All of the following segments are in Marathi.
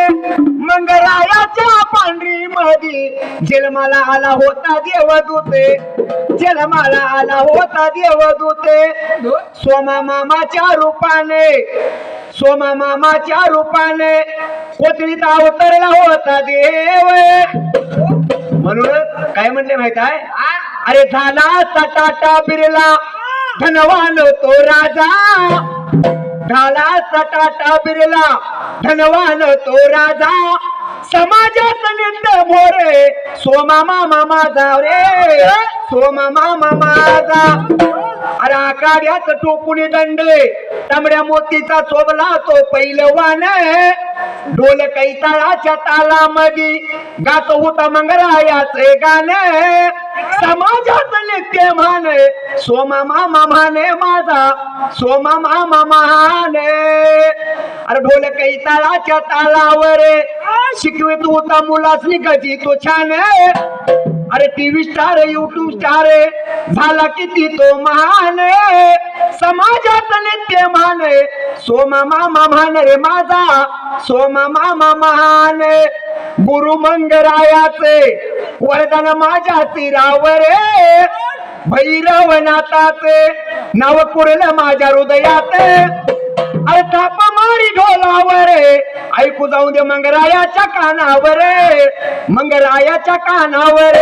मंगरायाच्या पांढरी मधी जन्माला आला होता देवदूते, जन्माला आला होता देवदूते. सोमा मामाच्या रूपाने, सोमा मामाच्या रूपाने कोथळीत अवतरला होता देव. म्हणून काय म्हणले माहित आहे, अरे झाला सटाटा बिरला धनवान तो राजा, झाला सटाटा बिरला धनवान तो राजा. समाजात नित्य भोरे सोमा मामा माझा रे, सोमा मामा माझा. अरे आकाड्यात टोकुनी दंडे तांबड्या मोतीचा चोबला तो पैलवान, ढोल कैताळाच्या तालामध्ये गात होता मंगरायाचे गाणे. समाजात नित्य माने सोमा मामा माने माझा, सोमा मामा माने. अरे ढोल कैताळाच्या तालावर शिकवित होता मुलासनी गजी तो छान. अरे टीव्ही स्टार युट्यूब स्टार झाला किती तो महान. समाजात नित्य माने सोमा मामा मान रे माझा, सोमा मामा मान. गुरु मंगरायाचे वरदान माझ्या सिरावर, भैरवनाथाचे नाव कुरलं माझ्या हृदयात. अरे थाप मारी ढोलावर ऐकू जाऊ दे मंगरायाच्या कानावर, मंगरायाच्या कानावर.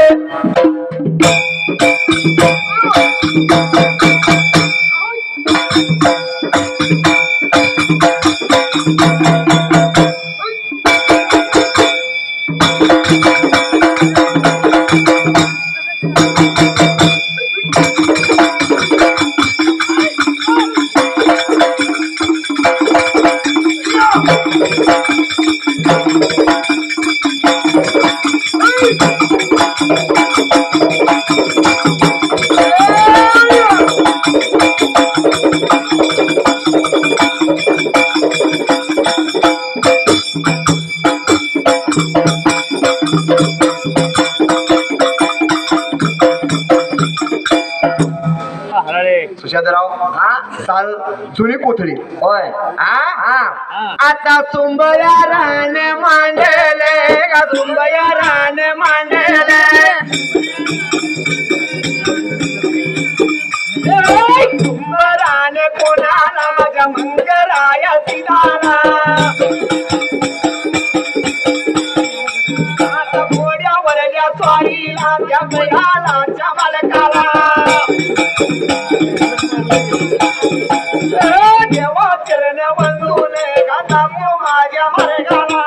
सुशांतराव, चाल जुनी कोथळी होय. आता सुंबया रान मांडले का, सुंबया रान मांडले. सुंबरान कोणाला माझ्या मंगराया सिदारा. आता घोड्यावरल्या स्वारीला त्या गयालाच्या मालकाला. देवा चरण वंदुले गाता माझ्या मार्गाला.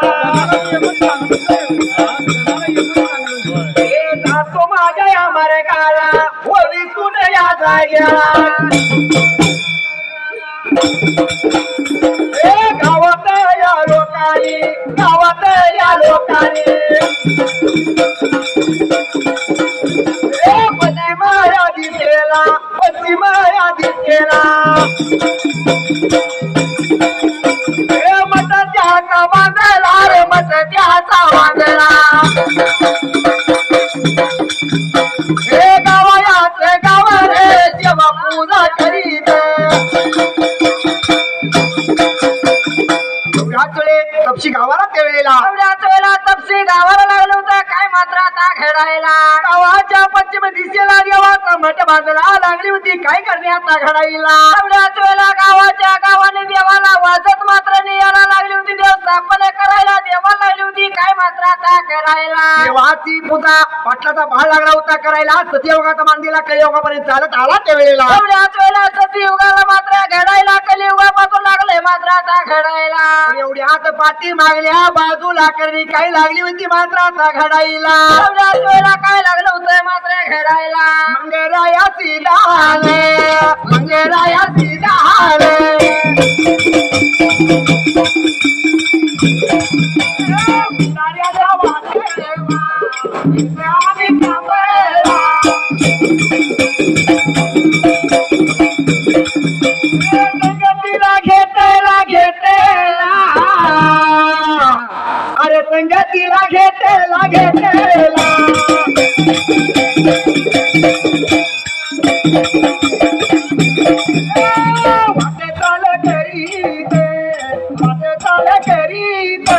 जातो माझ्या या मार्गाला विसून या जाग्याला. गावात या लोकांनी, गावात या लोकांनी माया दिसेला, पश्चिम माया दिसेला. मत त्याचा बांधला रे, मत त्याचा बांधला. हे गावायाचे गाव रे जेव्हा पूजा करीत. तपशी गावाला त्यावेळेला, तपशी गावाला लागलं होतं काय मात्र आता घडायला. गावाच्या पश्चिम दिशेला देवाचा मठ बांधला लागली होती काय करणे आता घडायला. एवढ्याच वेळेला गावाच्या गावाने देवाला वाजत मात्र यायला लागली होती. देव स्थापना करायला देवाला लागली होती काय मात्र आता करायला. देवाची पूजा पाटलाचा भाळ लागला होता करायला. सतयुगाचा मांडीला कलियुगापर्यंत चालत आला त्यावेळेला. एवढ्याच वेळेला सतयुगाला मात्र घडायला, कलियुगापासून लागले मात्र आता घडायला. एवढ्यात पाठी मागल्या बाजूला करणी काय लागली होती मात्र आता घडायला. एवढ्याच वेळेला काय लागलं होतं मात्र घडायला. मंगराया सिदाले, मंगराया सिदाले. अरे संगतीला घेतेला घेतेला. वाटे चाल करीत, वाटे चाल करीत.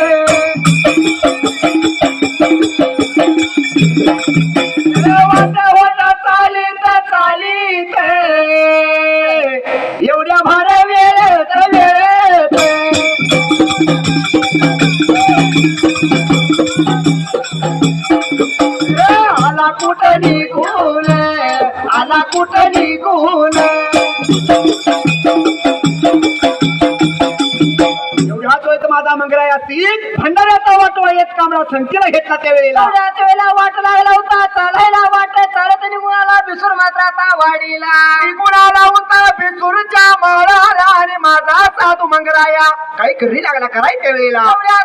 कुठं निघून आला कुठं निघून माझा मंगळा यातील भंडाऱ्याचा वाटवा येत कामळा संख्येला घेतला त्यावेळेला वाट लागला होता चालायला वाट चालत निघून आला बिसूर मात्र आता वाडीला निघून आला होता बिसूरच्या माळाला आणि माझा साधू मंगराया काही घरी लागला कराय त्यावेळेला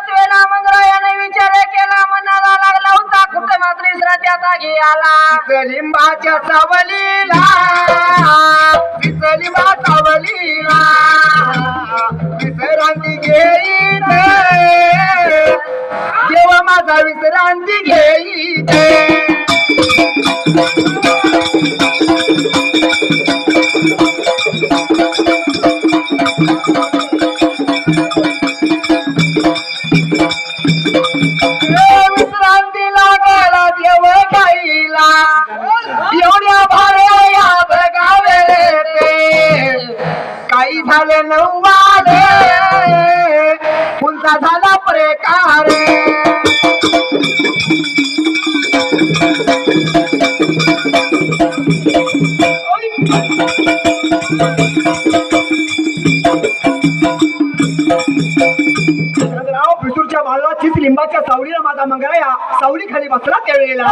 वेळेला मंगरायाने विचार केला मनाला लागला होता कुठे मात्र इसरा त्याचा घे आला लिंबाच्या सावलीला लिंबा सावलीला विसरांती घेईन जेव्हा माझा विश्रांती घेईन विश्रांती लागायला देव खाईला एवढ्या भाड्या बघावे काही झाले नव्वाले पुन्हा झाला प्रेकार बिसूरच्या बाळाला चित लिंबाच्या सावलीला माझा मंगळा सावली खाली बसला त्यावेळेला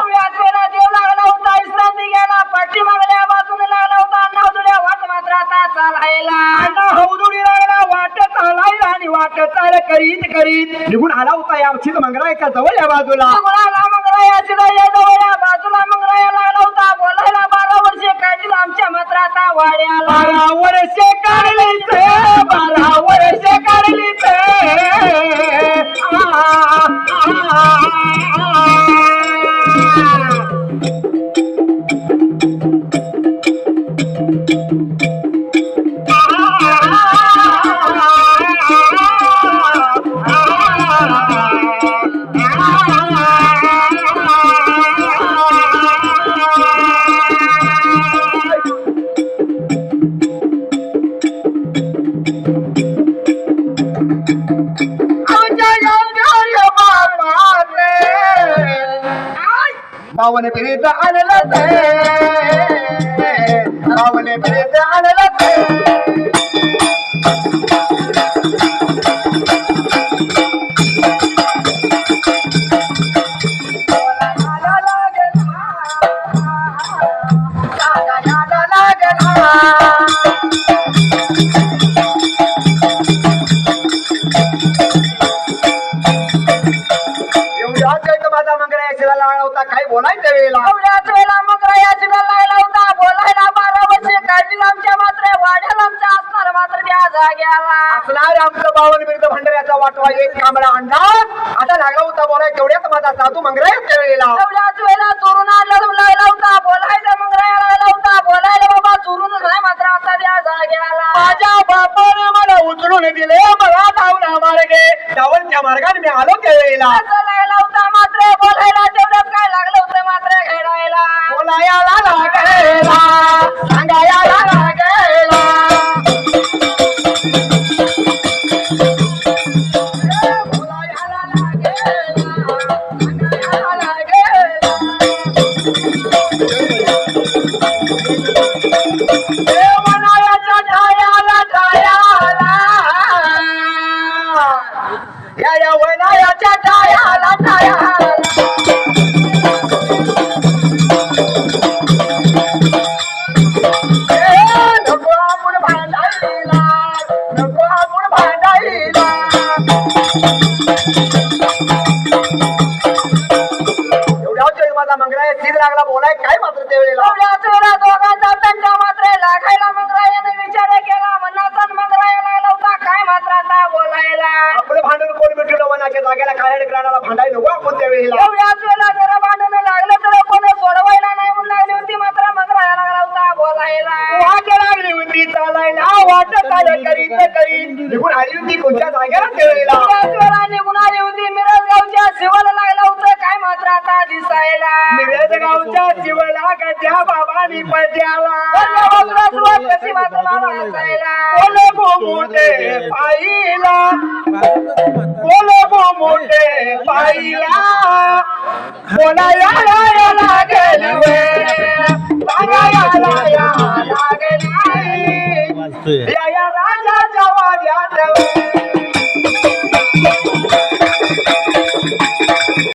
देव लागला होता विश्रांती घ्यायला पाठी मागल्या बाजूने लागला होता अण्णा हौदुड्या वाट मात्र आता चालायला अण्णा हौदुडी लागला वाट चालायला आणि वाट चाल करीत करीत निघून आला होता या चित मंगळा एका जवळ या बाजूला मंगळा याची जवळ या बाजूला मंगळा लागला होता बोलायला 12 वर्षे काढली आमच्या मात्र आता वाड्याला 12 वर्षे काढलीच 12 वर्षे काढलीच पावन फिरीत आणलं पावन फिरीत आणलं काय बोलायच्या वेळेला मंगळा याची लागला होता बोलायला 12 वर्षे काढली आमच्या मात्र वाड्याला आमच्या असणार मात्र त्या जाग्याला असणार आमचं 52 विरुद्ध भंडाऱ्याचा वाटवा एक कांबळा अंदाज आता लागला होता बोलाय तेवढ्यात माझा साधू मंगळा याच्या वेळेला तेवढ्याच वेळेला चोरून लागला होता बोलायचा मंगळा लागला होता बोलायला बाबा चोरून नाही मात्र आता त्या जाग्याला माझ्या बापाने मला उचलून दिले मला धावला मार्गे धावलच्या मार्गाने मी आलो त्यावेळेला लागला होता मात्र बोलायला तेवढ्यात काय लागलं होतं मात्र घडायला बोलायला लागायला सांगायला लागायला बोलायला लागायला वनायाच्या ठायाला ठायाला या वनायाच्या ठायाला ठायाला लागला बोलाय काय मात्र त्यावेळेला दोघांचा तंटा मात्र लागायला मंगरायाने विचार केला मनाचा मंगराया लागला होता काय मात्र आता बोलायला आपलं भांडण कोण मिटवलं वनाच्या जागेला काय ग्राणाला भांडायला नको आपण त्यावेळेला एवढ्याच वेळेला जरा भांडण लागलं तर कोण सोडवायला नाही म्हणून लागली होती मात्र मंगराया लागला होता बोलायला वाट लागली होती चालायला वाट चाल करीत करीत निघून आली होती कोणत्या जागेला त्यावेळेला एवढ्याच वेळेला निघून आली होती मिरजगावच्या शिवाला लागला होतं काय मात्र आता दिसायला मिरजगावच्या शिवाला त्या बाबांनी पट्याला कशी मात्र बोल मोठे पाहिला बोल मोठे पाहिला बोला या लागेल या राजाच्या वाड्यात